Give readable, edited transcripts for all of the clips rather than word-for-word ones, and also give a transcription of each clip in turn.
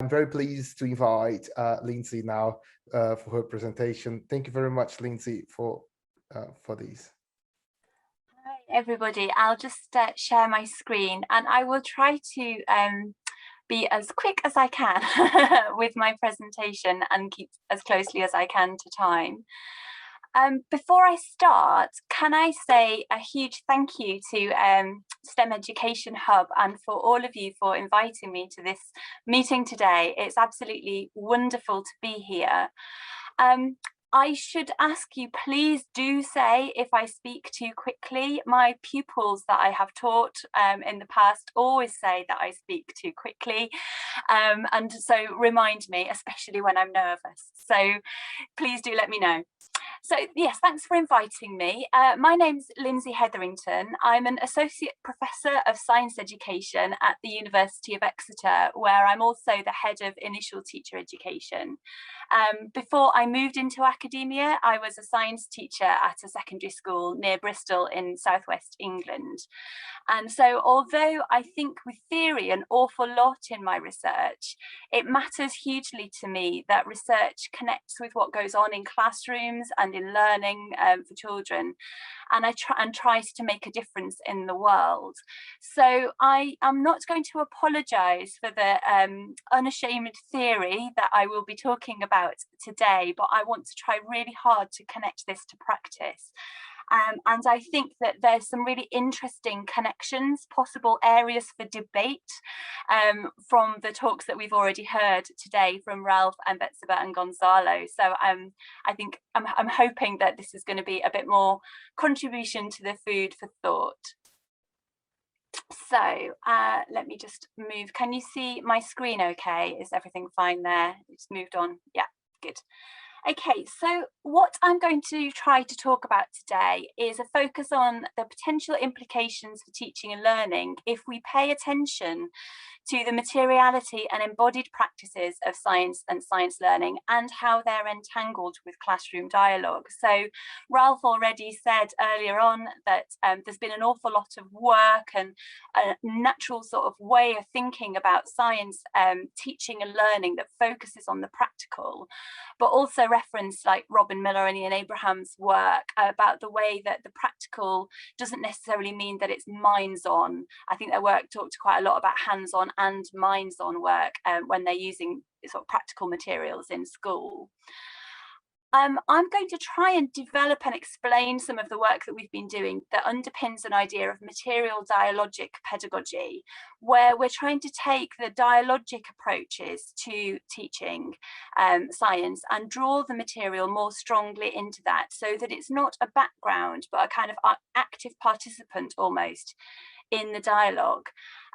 I'm very pleased to invite Lindsay now for her presentation. Thank you very much, Lindsay, for this. Hi, everybody. I'll just share my screen, and I will try to be as quick as I can with my presentation and keep as closely as I can to time. Before I start, can I say a huge thank you to STEM Education Hub and for all of you for inviting me to this meeting today. It's absolutely wonderful to be here. I should ask you, please do say if I speak too quickly. My pupils that I have taught in the past always say that I speak too quickly. And so remind me, especially when I'm nervous. So please do let me know. So yes, thanks for inviting me. My name's Lindsay Hetherington. I'm an Associate Professor of Science Education at the University of Exeter, where I'm also the Head of Initial Teacher Education. Before I moved into academia, I was a science teacher at a secondary school near Bristol in southwest England. And so although I think with theory an awful lot in my research, it matters hugely to me that research connects with what goes on in classrooms and in learning for children, and tries to make a difference in the world. So I am not going to apologise for the unashamed theory that I will be talking about today, but I want to try really hard to connect this to practice. And I think that there's some really interesting connections, possible areas for debate from the talks that we've already heard today from Ralph and Betzabe and Gonzalo. So I think I'm hoping that this is going to be a bit more contribution to the food for thought. So let me just move. Can you see my screen okay? Is everything fine there? It's moved on. Yeah, good. Okay, so what I'm going to try to talk about today is a focus on the potential implications for teaching and learning if we pay attention to the materiality and embodied practices of science and science learning and how they're entangled with classroom dialogue. So Ralph already said earlier on that there's been an awful lot of work and a natural sort of way of thinking about science teaching and learning that focuses on the practical, but also reference like Robin Miller and Ian Abraham's work about the way that the practical doesn't necessarily mean that it's minds-on. I think their work talked quite a lot about hands-on and minds-on work when they're using sort of practical materials in school. I'm going to try and develop and explain some of the work that we've been doing that underpins an idea of material dialogic pedagogy, where we're trying to take the dialogic approaches to teaching science and draw the material more strongly into that, so that it's not a background, but a kind of active participant almost in the dialogue.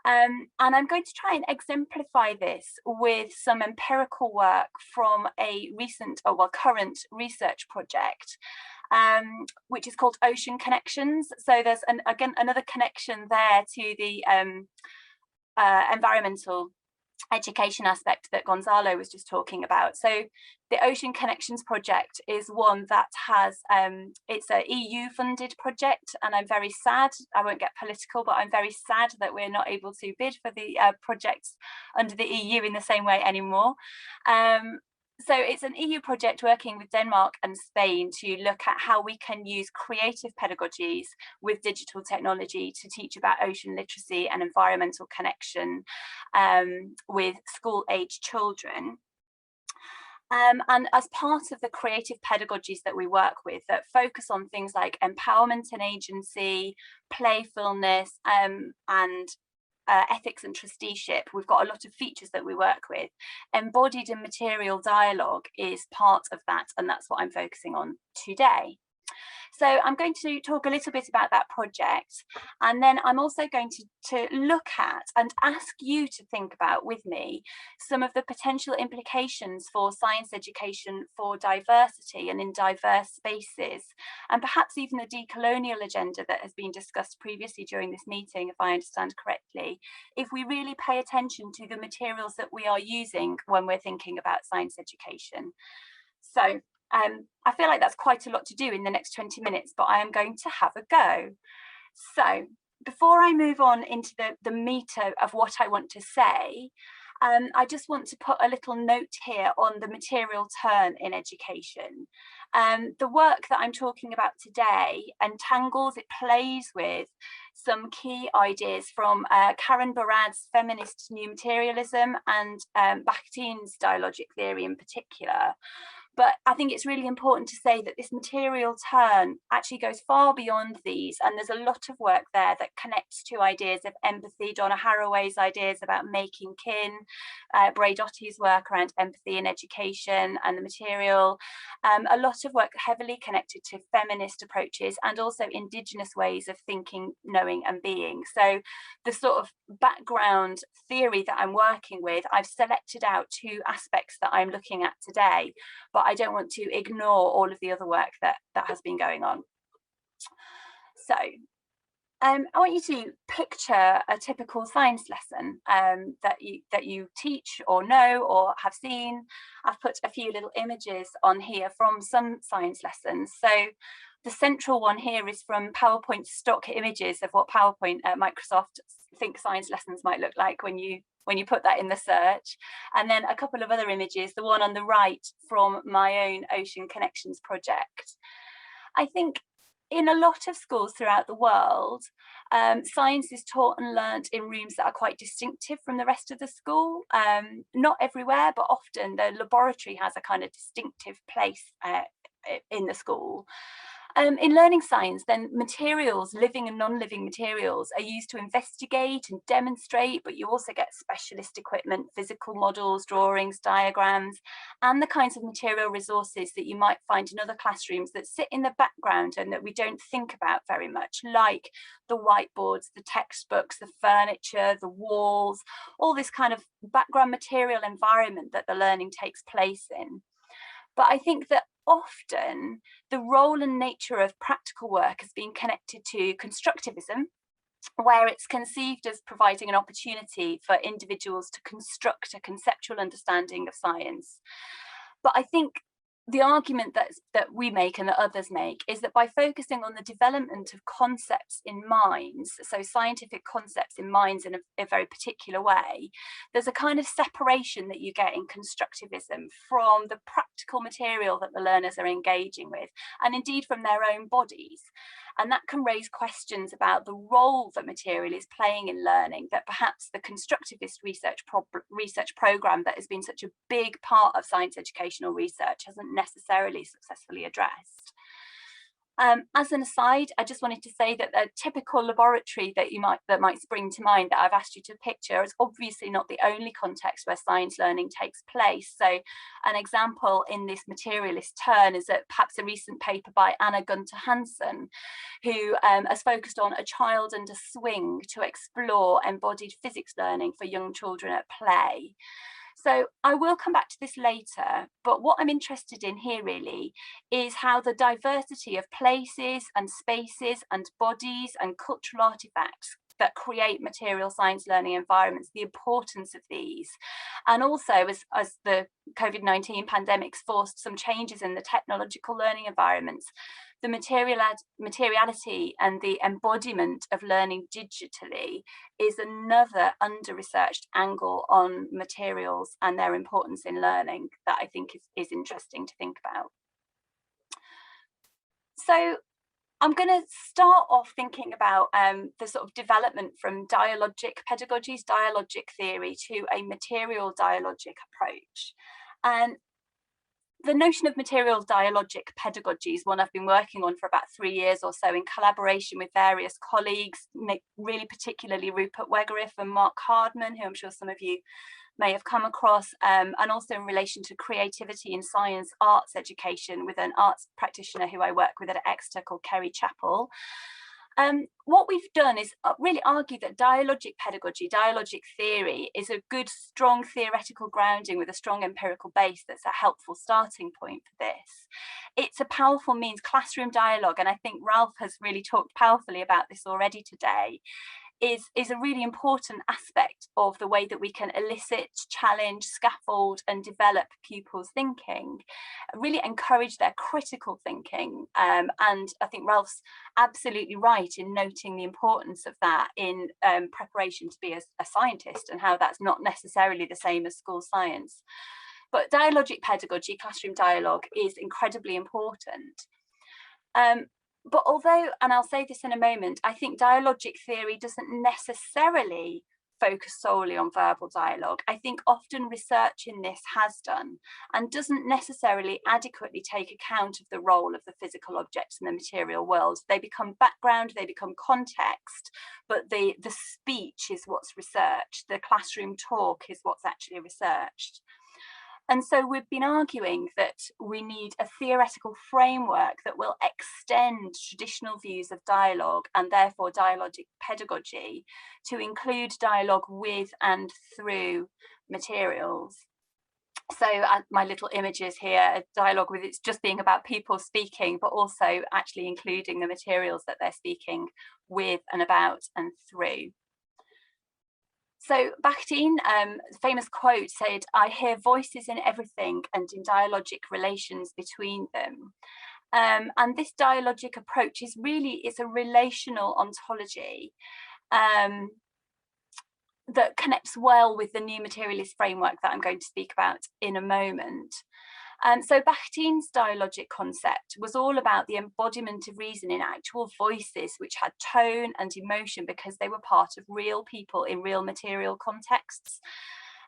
And I'm going to try and exemplify this with some empirical work from a recent, current research project, which is called Ocean Connections. So there's again another connection there to the environmental education aspect that Gonzalo was just talking about. So the Ocean Connections project is one that has, it's a EU funded project, and I'm very sad, I won't get political, but I'm very sad that we're not able to bid for the projects under the EU in the same way anymore. So it's an EU project working with Denmark and Spain to look at how we can use creative pedagogies with digital technology to teach about ocean literacy and environmental connection with school-age children. And as part of the creative pedagogies that we work with that focus on things like empowerment and agency, playfulness, and ethics and trusteeship, we've got a lot of features that we work with. Embodied and material dialogue is part of that, and that's what I'm focusing on today. So I'm going to talk a little bit about that project, and then I'm also going to look at and ask you to think about with me some of the potential implications for science education for diversity and in diverse spaces, and perhaps even the decolonial agenda that has been discussed previously during this meeting, if I understand correctly, if we really pay attention to the materials that we are using when we're thinking about science education. So I feel like that's quite a lot to do in the next 20 minutes, but I am going to have a go. So before I move on into the meat of what I want to say, I just want to put a little note here on the material turn in education. The work that I'm talking about today entangles, it plays with some key ideas from Karen Barad's feminist new materialism and Bakhtin's dialogic theory in particular. But I think it's really important to say that this material turn actually goes far beyond these, and there's a lot of work there that connects to ideas of empathy, Donna Haraway's ideas about making kin, Braidotti's work around empathy in education and the material, a lot of work heavily connected to feminist approaches and also indigenous ways of thinking, knowing and being. So the sort of background theory that I'm working with, I've selected out 2 aspects that I'm looking at today, but I don't want to ignore all of the other work that has been going on. So I want you to picture a typical science lesson that you teach or know or have seen. I've put a few little images on here from some science lessons. So the central one here is from PowerPoint stock images of what PowerPoint at Microsoft think science lessons might look like when you put that in the search. And then a couple of other images, the one on the right from my own Ocean Connections project. I think in a lot of schools throughout the world, science is taught and learnt in rooms that are quite distinctive from the rest of the school. Not everywhere, but often the laboratory has a kind of distinctive place in the school. In learning science, then materials, living and non-living materials, are used to investigate and demonstrate, but you also get specialist equipment, physical models, drawings, diagrams, and the kinds of material resources that you might find in other classrooms that sit in the background and that we don't think about very much, like the whiteboards, the textbooks, the furniture, the walls, all this kind of background material environment that the learning takes place in. But I think that often the role and nature of practical work has been connected to constructivism, where it's conceived as providing an opportunity for individuals to construct a conceptual understanding of science. But I think the argument that we make and that others make is that by focusing on the development of concepts in minds, so scientific concepts in minds in a very particular way, there's a kind of separation that you get in constructivism from the practical material that the learners are engaging with, and indeed from their own bodies. And that can raise questions about the role that material is playing in learning that perhaps the constructivist research program that has been such a big part of science educational research hasn't necessarily successfully addressed. As an aside, I just wanted to say that a typical laboratory that might spring to mind that I've asked you to picture is obviously not the only context where science learning takes place. So an example in this materialist turn is perhaps a recent paper by Anna Gunter Hansen, who has focused on a child and a swing to explore embodied physics learning for young children at play. So I will come back to this later, but what I'm interested in here really is how the diversity of places and spaces and bodies and cultural artifacts that create material science learning environments, the importance of these. And also as the COVID-19 pandemic's forced some changes in the technological learning environments, the materiality and the embodiment of learning digitally is another under-researched angle on materials and their importance in learning that I think is interesting to think about. So I'm going to start off thinking about the sort of development from dialogic pedagogies, dialogic theory, to a material dialogic approach. And the notion of material dialogic pedagogy is one I've been working on for about 3 years or so in collaboration with various colleagues, really particularly Rupert Wegerif and Mark Hardman, who I'm sure some of you may have come across, and also in relation to creativity in science arts education with an arts practitioner who I work with at Exeter called Kerry Chappell. What we've done is really argue that dialogic pedagogy, dialogic theory, is a good, strong theoretical grounding with a strong empirical base that's a helpful starting point for this. It's a powerful means, classroom dialogue, and I think Ralph has really talked powerfully about this already today, is a really important aspect of the way that we can elicit, challenge, scaffold and develop pupils' thinking, really encourage their critical thinking. And I think Ralph's absolutely right in noting the importance of that in preparation to be a scientist, and how that's not necessarily the same as school science. But dialogic pedagogy, classroom dialogue, is incredibly important. But although, and I'll say this in a moment, I think dialogic theory doesn't necessarily focus solely on verbal dialogue. I think often research in this has done, and doesn't necessarily adequately take account of the role of the physical objects in the material world. They become background, they become context, but the speech is what's researched. The classroom talk is what's actually researched. And so we've been arguing that we need a theoretical framework that will extend traditional views of dialogue, and therefore dialogic pedagogy, to include dialogue with and through materials. So my little images here, a dialogue with it's just being about people speaking, but also actually including the materials that they're speaking with and about and through. So Bakhtin, the famous quote said, "I hear voices in everything and in dialogic relations between them." And this dialogic approach is really, it's a relational ontology that connects well with the new materialist framework that I'm going to speak about in a moment. So Bakhtin's dialogic concept was all about the embodiment of reason in actual voices which had tone and emotion, because they were part of real people in real material contexts.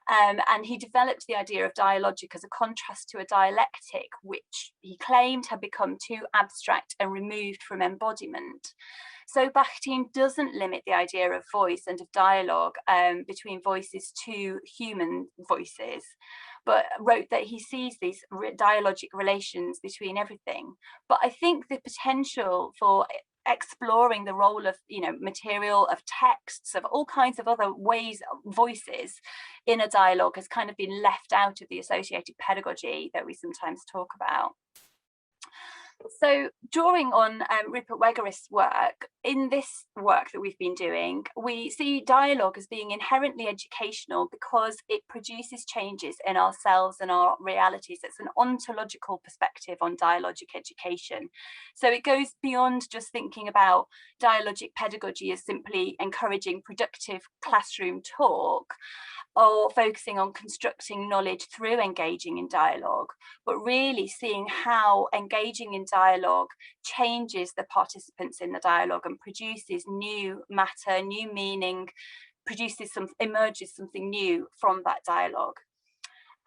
And he developed the idea of dialogic as a contrast to a dialectic, which he claimed had become too abstract and removed from embodiment. So Bakhtin doesn't limit the idea of voice and of dialogue between voices to human voices, but wrote that he sees these dialogic relations between everything. But I think the potential for exploring the role of, material, of texts, of all kinds of other ways, voices in a dialogue has kind of been left out of the associated pedagogy that we sometimes talk about. So drawing on Rupert Wegerist's work, in this work that we've been doing, we see dialogue as being inherently educational because it produces changes in ourselves and our realities. It's an ontological perspective on dialogic education. So it goes beyond just thinking about dialogic pedagogy as simply encouraging productive classroom talk, or focusing on constructing knowledge through engaging in dialogue, but really seeing how engaging in dialogue changes the participants in the dialogue and produces new matter, new meaning, emerges something new from that dialogue.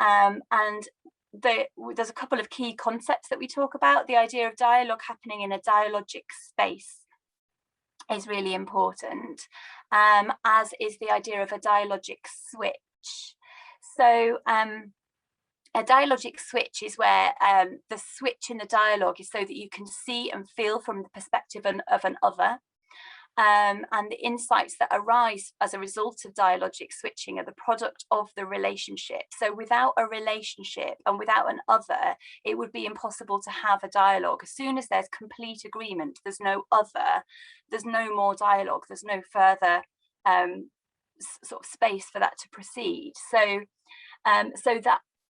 And there's a couple of key concepts that we talk about. The idea of dialogue happening in a dialogic space is really important, as is the idea of a dialogic switch. So a dialogic switch is where the switch in the dialogue is so that you can see and feel from the perspective of an other. And the insights that arise as a result of dialogic switching are the product of the relationship. So without a relationship and without an other, it would be impossible to have a dialogue. As soon as there's complete agreement, there's no other, there's no more dialogue, there's no further sort of space for that to proceed. So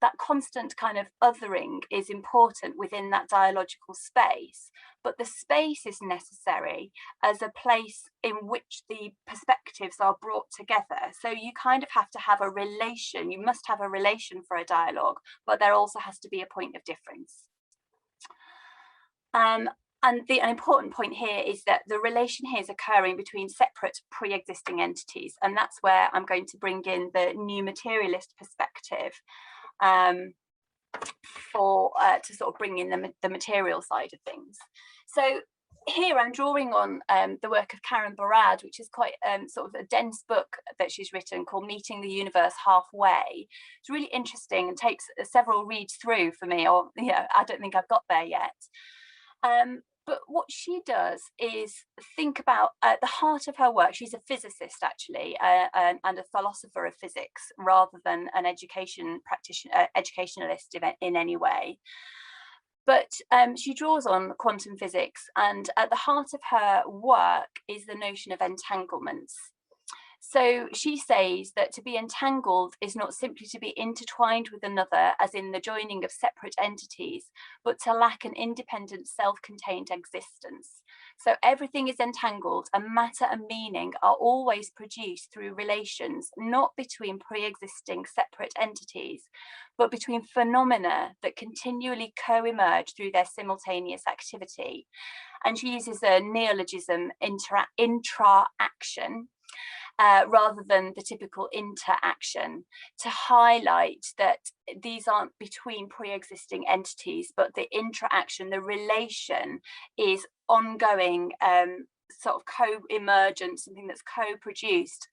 that constant kind of othering is important within that dialogical space, but the space is necessary as a place in which the perspectives are brought together. So you kind of have to have a relation, you must have a relation for a dialogue, but there also has to be a point of difference. And an important point here is that the relation here is occurring between separate pre-existing entities, and that's where I'm going to bring in the new materialist perspective to sort of bring in the material side of things. So here I'm drawing on the work of Karen Barad, which is quite sort of a dense book that she's written called Meeting the Universe Halfway. It's really interesting and takes several reads through for me, or I don't think I've got there yet. But what she does is think about at the heart of her work. She's a physicist actually, and a philosopher of physics rather than an educationalist in any way. But she draws on quantum physics, and at the heart of her work is the notion of entanglements. So she says that to be entangled is not simply to be intertwined with another, as in the joining of separate entities, but to lack an independent, self-contained existence. So everything is entangled, and matter and meaning are always produced through relations, not between pre-existing separate entities, but between phenomena that continually co-emerge through their simultaneous activity. And she uses a neologism, intra-action, rather than the typical interaction, to highlight that these aren't between pre-existing entities, but the interaction, the relation, is ongoing, sort of co-emergent, something that's co-produced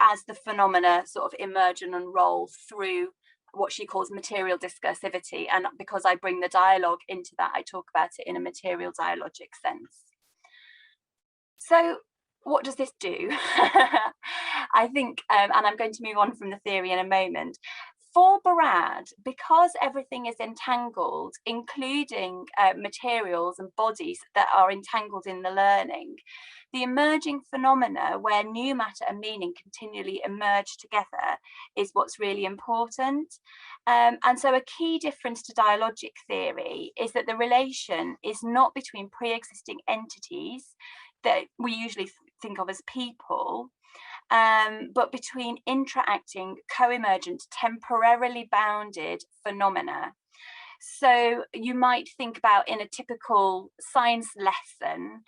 as the phenomena sort of emerge and unroll through what she calls material discursivity. And because I bring the dialogue into that, I talk about it in a material dialogic sense. So what does this do? I think, and I'm going to move on from the theory in a moment. For Barad, because everything is entangled, including materials and bodies that are entangled in the learning, the emerging phenomena where new matter and meaning continually emerge together is what's really important. And so a key difference to dialogic theory is that the relation is not between pre-existing entities that we usually think of as people, but between interacting, co-emergent, temporarily bounded phenomena. So you might think about, in a typical science lesson,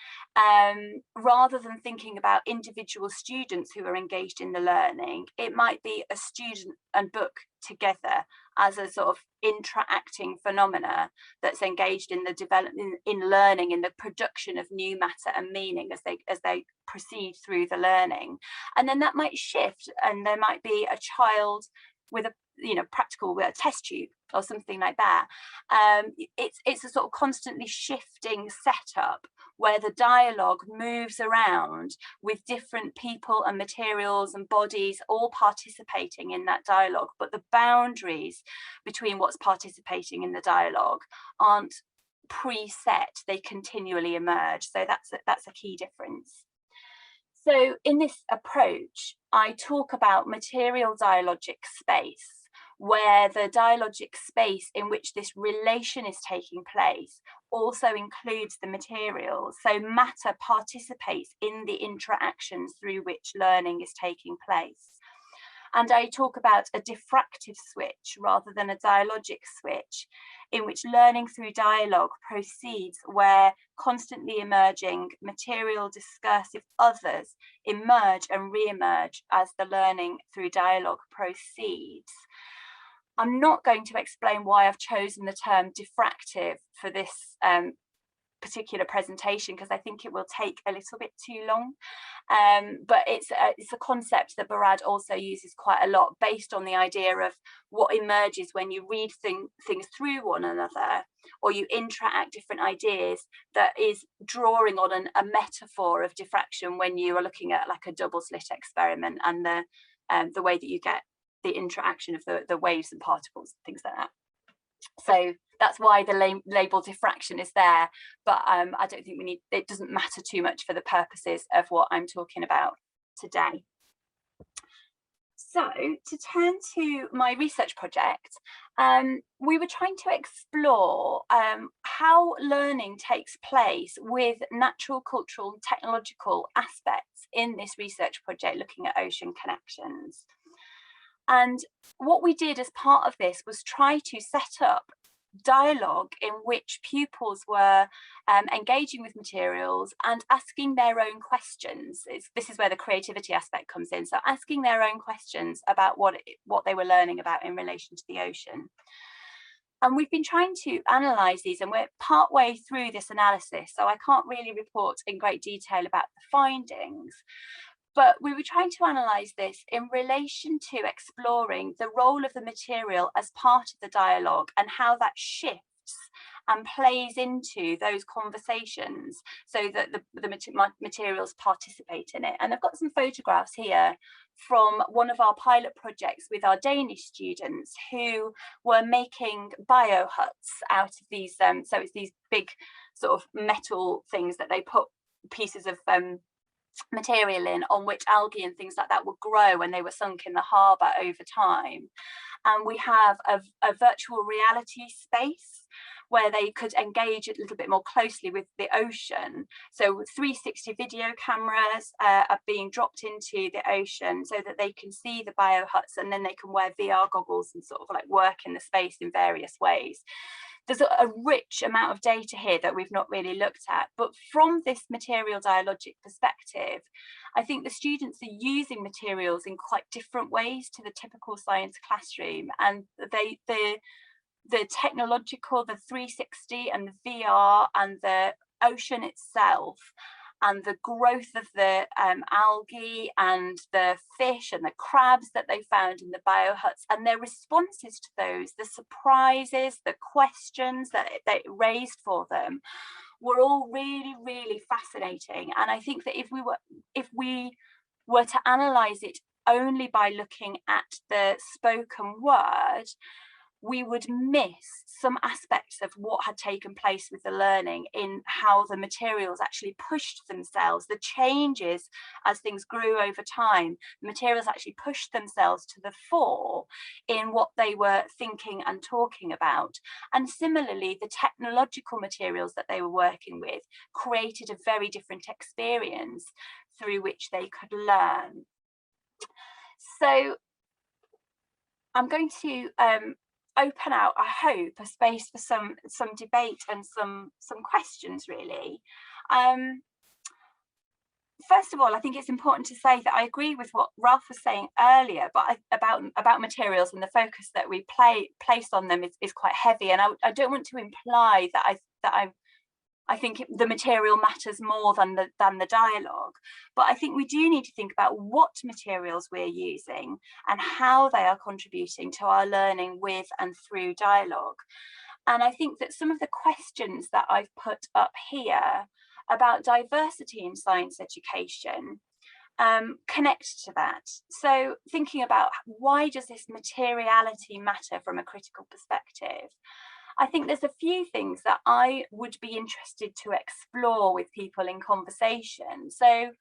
rather than thinking about individual students who are engaged in the learning, it might be a student and book together as a sort of interacting phenomena that's engaged in the development, in learning, in the production of new matter and meaning as they proceed through the learning. And then that might shift, and there might be a child with a practical test tube or something like that. It's a sort of constantly shifting setup where the dialogue moves around with different people and materials and bodies all participating in that dialogue, but the boundaries between what's participating in the dialogue aren't preset, they continually emerge. So that's a key difference. So in this approach, I talk about material dialogic space, where the dialogic space in which this relation is taking place also includes the materials. So matter participates in the interactions through which learning is taking place. And I talk about a diffractive switch rather than a dialogic switch, in which learning through dialogue proceeds where constantly emerging material discursive others emerge and re-emerge as the learning through dialogue proceeds. I'm not going to explain why I've chosen the term diffractive for this particular presentation, because I think it will take a little bit too long. But it's a concept that Barad also uses quite a lot, based on the idea of what emerges when you read things through one another, or you interact different ideas, that is drawing on a metaphor of diffraction when you are looking at like a double slit experiment, and the way that you get the interaction of the waves and particles, things like that. So that's why the label diffraction is there, but I don't think it doesn't matter too much for the purposes of what I'm talking about today. So to turn to my research project, we were trying to explore how learning takes place with natural, cultural, and technological aspects in this research project looking at ocean connections. And what we did as part of this was try to set up dialogue in which pupils were engaging with materials and asking their own questions. This is where the creativity aspect comes in. So asking their own questions about what they were learning about in relation to the ocean. And we've been trying to analyse these, and we're partway through this analysis, so I can't really report in great detail about the findings. But we were trying to analyse this in relation to exploring the role of the material as part of the dialogue, and how that shifts and plays into those conversations so that the materials participate in it. And I've got some photographs here from one of our pilot projects with our Danish students, who were making bio huts out of these, so it's these big sort of metal things that they put pieces of material in on which algae and things like that would grow when they were sunk in the harbour over time. And we have a virtual reality space where they could engage a little bit more closely with the ocean. So 360 video cameras are being dropped into the ocean so that they can see the biohuts, and then they can wear VR goggles and sort of like work in the space in various ways. There's a rich amount of data here that we've not really looked at, but from this material dialogic perspective, I think the students are using materials in quite different ways to the typical science classroom, and the technological, the 360 and the VR and the ocean itself and the growth of the algae and the fish and the crabs that they found in the biohuts and their responses to those, the surprises, the questions that it raised for them, were all really, really fascinating. And I think that if we were to analyze it only by looking at the spoken word, we would miss some aspects of what had taken place with the learning in how the materials actually pushed themselves, the changes as things grew over time. The materials actually pushed themselves to the fore in what they were thinking and talking about. And similarly, the technological materials that they were working with created a very different experience through which they could learn. So I'm going to open out, I hope, a space for some debate and some questions, really. First of all, I think it's important to say that I agree with what Ralph was saying earlier, but about materials, and the focus that we place on them is quite heavy. And I don't want to imply that I think the material matters more than the dialogue, but I think we do need to think about what materials we're using and how they are contributing to our learning with and through dialogue. And I think that some of the questions that I've put up here about diversity in science education connect to that. So thinking about why does this materiality matter from a critical perspective? I think there's a few things that I would be interested to explore with people in conversation. So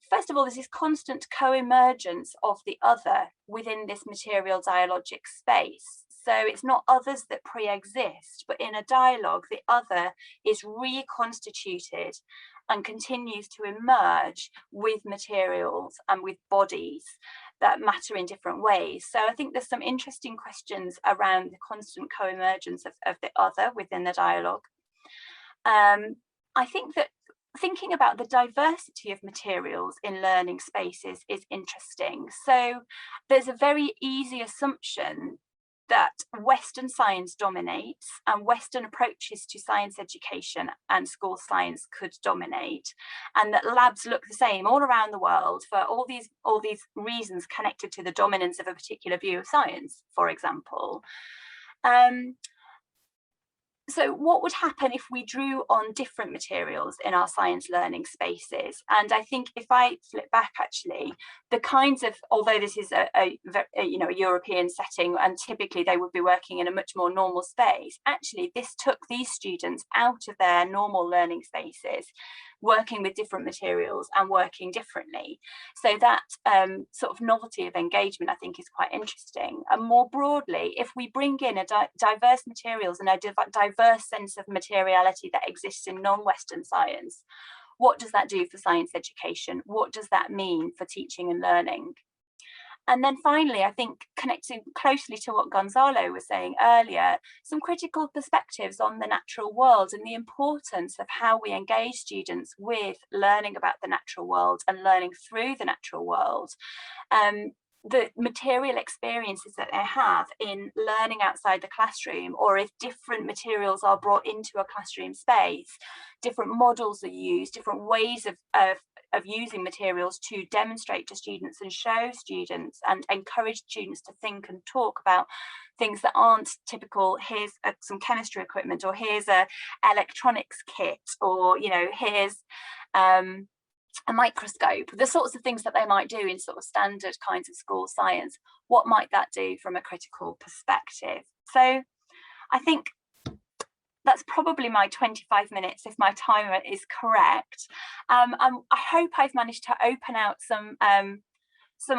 first of all, there's this constant co-emergence of the other within this material dialogic space. So it's not others that pre-exist, but in a dialogue, the other is reconstituted and continues to emerge with materials and with bodies that matter in different ways. So I think there's some interesting questions around the constant co-emergence of the other within the dialogue. I think that thinking about the diversity of materials in learning spaces is interesting. So there's a very easy assumption that Western science dominates and Western approaches to science education and school science could dominate, and that labs look the same all around the world for all these reasons connected to the dominance of a particular view of science, for example. So what would happen if we drew on different materials in our science learning spaces? And I think if I flip back, actually, the kinds of, although this is a European setting and typically they would be working in a much more normal space, actually this took these students out of their normal learning spaces, working with different materials and working differently. So that sort of novelty of engagement, I think, is quite interesting. And more broadly, if we bring in a diverse materials and a diverse sense of materiality that exists in non-Western science, what does that do for science education? What does that mean for teaching and learning? And then finally, I think connecting closely to what Gonzalo was saying earlier, some critical perspectives on the natural world and the importance of how we engage students with learning about the natural world and learning through the natural world. The material experiences that they have in learning outside the classroom, or if different materials are brought into a classroom space, different models are used, different ways of using materials to demonstrate to students and show students and encourage students to think and talk about things that aren't typical. Here's some chemistry equipment, or here's a electronics kit, or here's a microscope, the sorts of things that they might do in sort of standard kinds of school science. What might that do from a critical perspective? So I think that's probably my 25 minutes if my timer is correct. I hope I've managed to open out some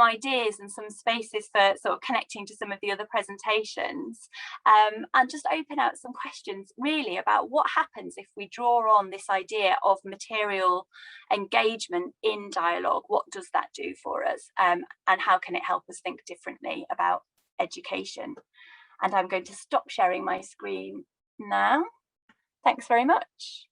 ideas and some spaces for sort of connecting to some of the other presentations, and just open out some questions really about what happens if we draw on this idea of material engagement in dialogue. What does that do for us, and how can it help us think differently about education? And I'm going to stop sharing my screen now. Thanks very much.